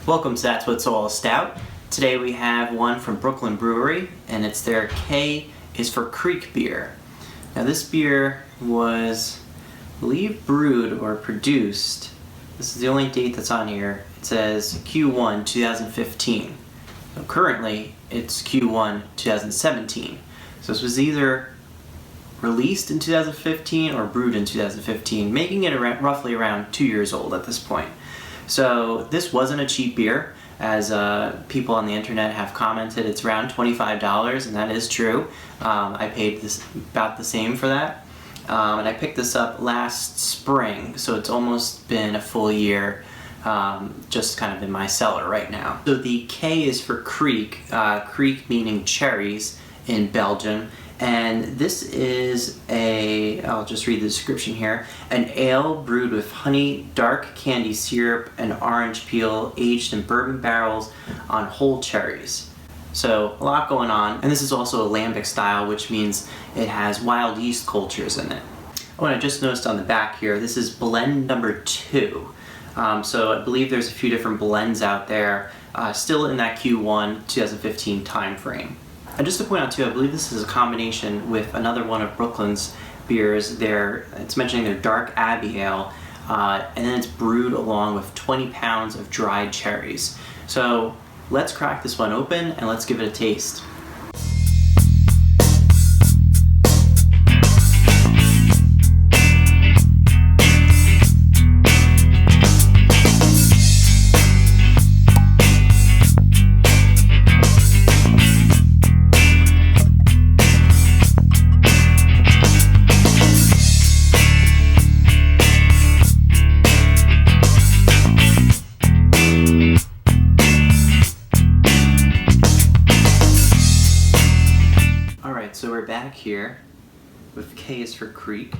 Welcome to That's What's All Stout. Today we have one from Brooklyn Brewery, and it's their K is for Kriek beer. Now this beer was, I believe, brewed or produced. This is the only date that's on here. It says Q1 2015. So currently it's Q1 2017. So this was either released in 2015 or brewed in 2015, making it roughly around 2 years old at this point. So this wasn't a cheap beer, as people on the internet have commented. It's around $25, and that is true. I paid about the same for that. And I picked this up last spring, so it's almost been a full year just kind of in my cellar right now. So the K is for Kriek, Kriek meaning cherries in Belgium. And this is I'll just read the description here, an ale brewed with honey, dark candy syrup, and orange peel, aged in bourbon barrels on whole cherries. So a lot going on. And this is also a lambic style, which means it has wild yeast cultures in it. Oh, and I just noticed on the back here, this is blend number 2. So I believe there's a few different blends out there, still in that Q1 2015 time frame. And just to point out too, I believe this is a combination with another one of Brooklyn's beers. It's mentioning their Dark Abbey Ale, and then it's brewed along with 20 pounds of dried cherries. So let's crack this one open and let's give it a taste. So we're back here with K is for Kriek,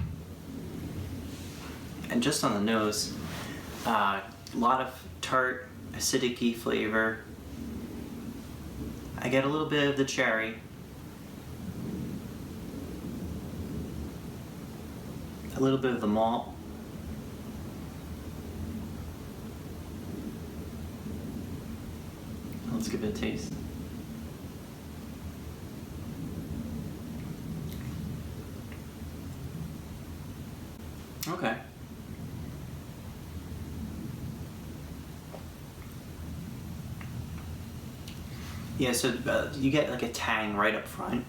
and just on the nose, a lot of tart, acidic-y flavor. I get a little bit of the cherry, a little bit of the malt, let's give it a taste. Okay. Yeah, so you get like a tang right up front.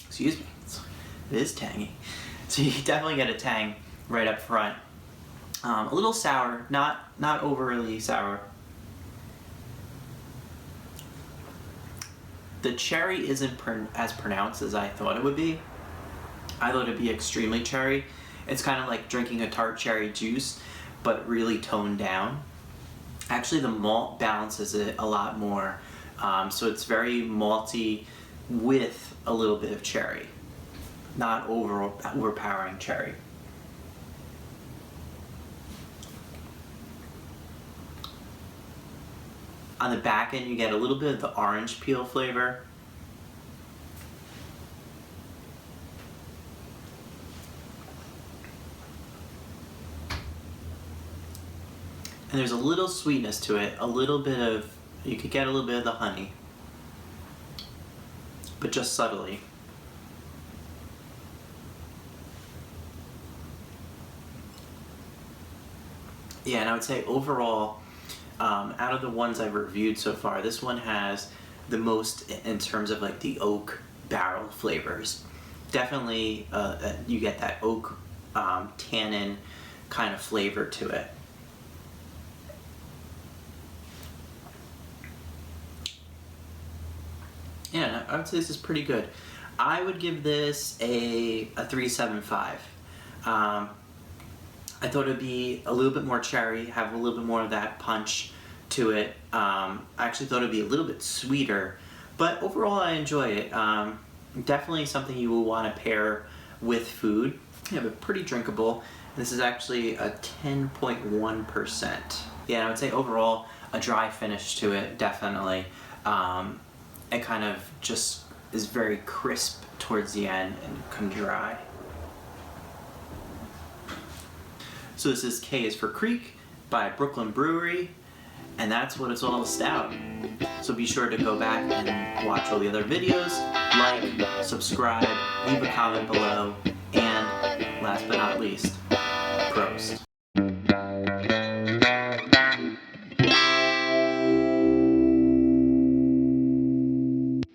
Excuse me, it is tangy. So you definitely get a tang right up front. A little sour, not overly sour. The cherry isn't as pronounced as I thought it would be. I thought it'd be extremely cherry. It's kind of like drinking a tart cherry juice, but really toned down. Actually, the malt balances it a lot more, so it's very malty with a little bit of cherry, not overpowering cherry. On the back end, you get a little bit of the orange peel flavor. And there's a little sweetness to it, you could get a little bit of the honey, but just subtly. Yeah, and I would say overall, out of the ones I've reviewed so far, this one has the most in terms of like the oak barrel flavors. Definitely, you get that oak tannin kind of flavor to it. Yeah, I would say this is pretty good. I would give this a 3.75. I thought it would be a little bit more cherry, have a little bit more of that punch to it. I actually thought it would be a little bit sweeter, but overall I enjoy it. Definitely something you will want to pair with food. Yeah, but pretty drinkable. This is actually a 10.1%. Yeah, I would say overall a dry finish to it, definitely. It kind of just is very crisp towards the end and come dry. So this is K is for Kriek by Brooklyn Brewery, And that's what it's all about. So be sure to go back and watch all the other videos, like, subscribe, leave a comment below, and last but not least, Prost.